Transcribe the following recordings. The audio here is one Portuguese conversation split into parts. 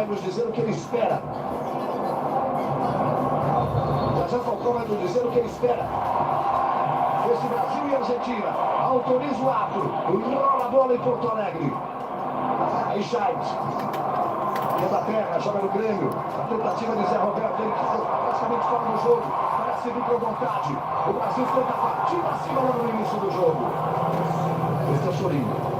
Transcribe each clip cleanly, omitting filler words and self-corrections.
vai nos dizer o que ele espera. Já Falcão vai nos dizer o que ele espera. Esse Brasil e Argentina. Autoriza o ato. Rola a bola em Porto Alegre. Aí Chaves. Da terra, joga no Grêmio. A tentativa de Zé Roberto, ele que ficou praticamente fora do jogo. Parece vir com vontade. O Brasil tenta partir acima lá no início do jogo. Esse é o Sorinho.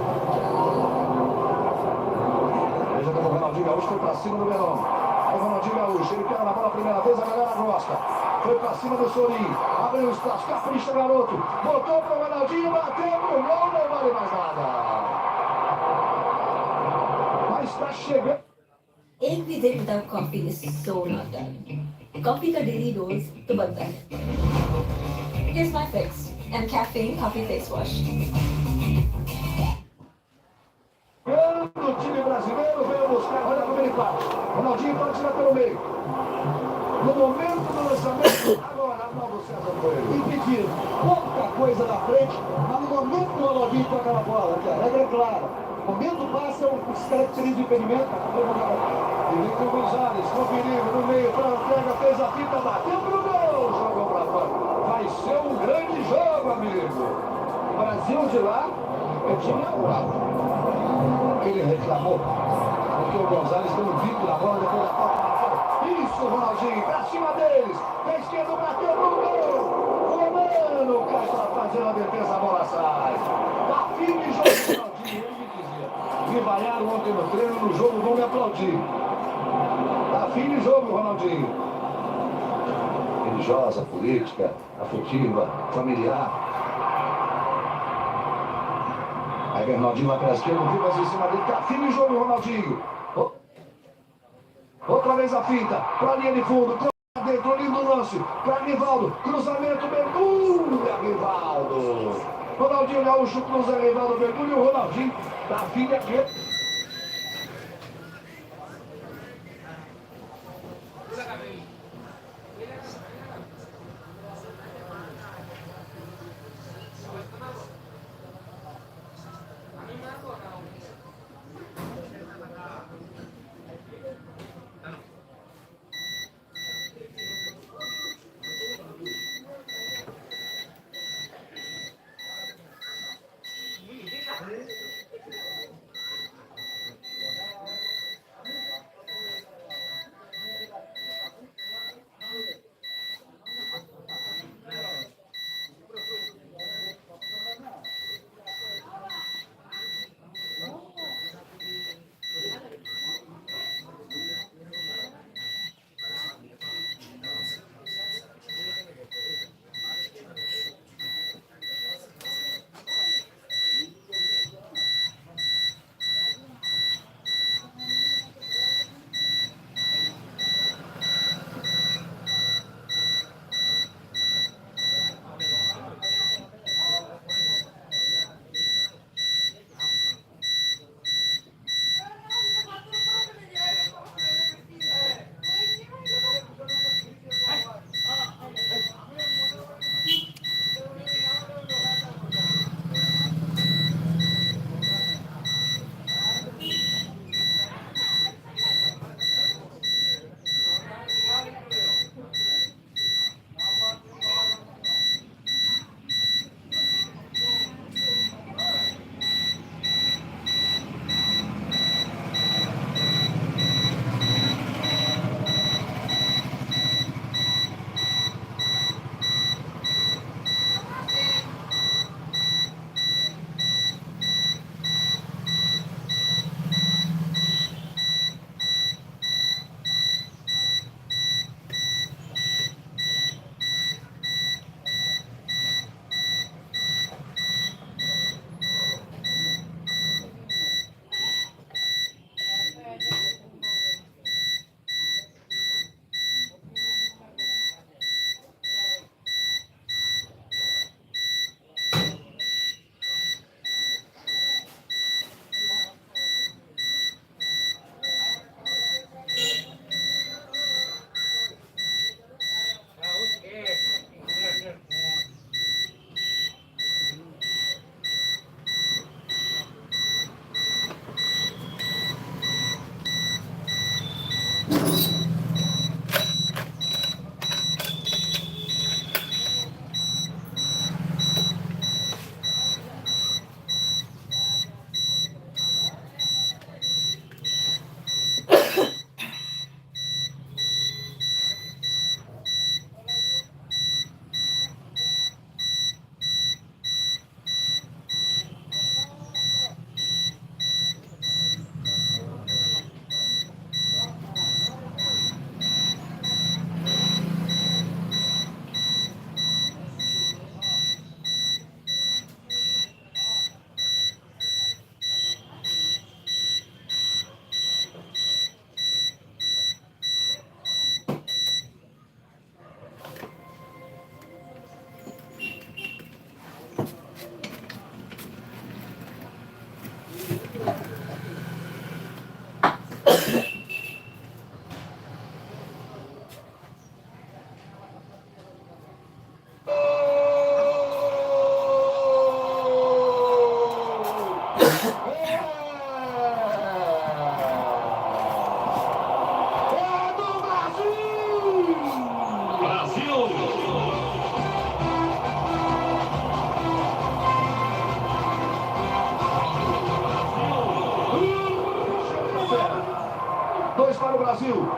Veja como o Ronaldinho Gaúcho foi pra cima do Verón. Aí o Ronaldinho Gaúcho, ele pega na bola a primeira vez, a galera gosta. Foi pra cima do Sorinho. Abriu o espaço, capricha, garoto. Botou pro Ronaldinho, bateu pro gol, não vale mais nada. Mas tá chegando. एक भी दिन without coffee is so not done. Coffee का daily dose तो बनता है. Here's my fix. And caffeine coffee face wash. O time brasileiro veio buscar, olha como ele parte. Ronaldinho pode tirar pelo meio. No momento do lançamento, agora Arnaldo César Coelho. Impedido. Pouca coisa na frente, mas no momento do Ronaldinho toca na bola, que a regra é clara. O momento passa, os caracteriza o impedimento. E vem com o Gonzalez, com perigo no meio, para a entrega, fez a fita, bateu pro gol, jogou para fora. Vai ser um grande jogo, amigo. O Brasil de lá, eu tinha ele reclamou, porque o Gonzalez deu um bico na bola depois da falta. Isso, Ronaldinho, pra cima deles. Da esquerda, bateu pro gol. Romano cai pra fazer a defesa, a bola sai. Tá fim de jogo, Ronaldinho, ele me dizia. Me vaiaram ontem no treino, no jogo vão me aplaudir. Tá fim de jogo, Ronaldinho. Religiosa, política, afetiva, familiar. Aí o Ronaldinho vai para a esquerda, o Ribas em cima dele, tá fim de jogo, Ronaldinho. Outra vez a finta, para a linha de fundo, dentro, lindo lance, para Rivaldo, cruzamento, mergulha, Rivaldo. Ronaldinho Gaúcho cruza, Rivaldo, mergulha, o Ronaldinho tá fim de aqui. Dois para o Brasil.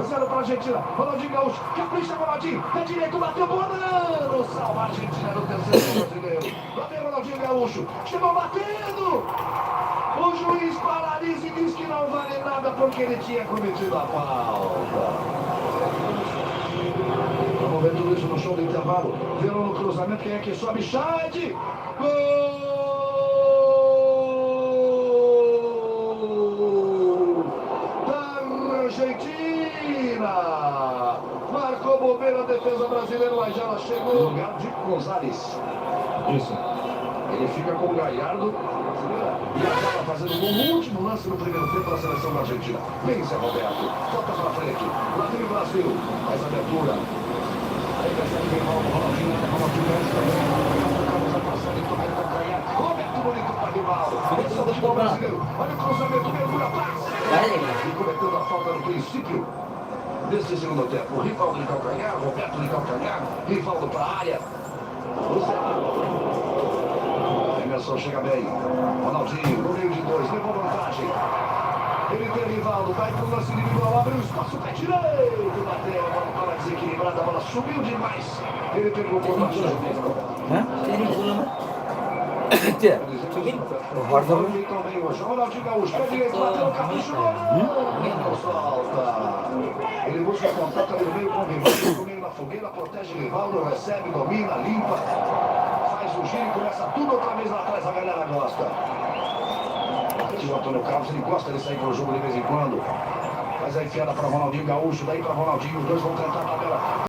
0 para a Argentina. Ronaldinho Gaúcho. Capricha, Ronaldinho. Pé direito, bateu, Bonano. Salva a Argentina no terceiro brasileiro. Bateu Ronaldinho Gaúcho. Chegou batendo. O juiz paralisa e diz que não vale nada porque ele tinha cometido a falta. Vamos ver tudo isso no show do intervalo. Virou no cruzamento. Quem é que sobe? Chade. Gol! Argentina! Marcou bobeira a defesa brasileira, mas já chegou no lugar de Gonzalez. Isso. Ele fica com o Gallardo e acaba fazendo um último lance no primeiro tempo da seleção da Argentina. Vem, Zé Roberto. Toca pra frente. Lá vem o Brasil. Faz abertura. Aí percebe que o Ronaldinho Roberto bonito para rival. Esse é o futebol brasileiro. Olha o cruzamento, mergulha, passa. E cometendo a falta no princípio desse segundo tempo. Rivaldo de calcanhar, Roberto de calcanhar, Rivaldo para a área. Emerson chega bem. Ronaldinho, no meio de dois, levou vantagem. Ele tem Rivaldo, vai para o lance individual, abriu espaço, pé direito, bateu, a bola estava desequilibrada, a bola subiu demais. Ele pegou por baixo. Ronaldinho Gaúcho, pé direito, bateu, capricho, não solta. Ele busca contato ali no meio com o Rivaldo, no meio da fogueira, protege o Rivaldo, recebe, domina, limpa, faz o giro e começa tudo outra vez lá atrás, a galera gosta. O Antônio Carlos, ele gosta de sair para o jogo de vez em quando. Faz a enfiada para Ronaldinho Gaúcho, daí para Ronaldinho, os dois vão tentar a tabela.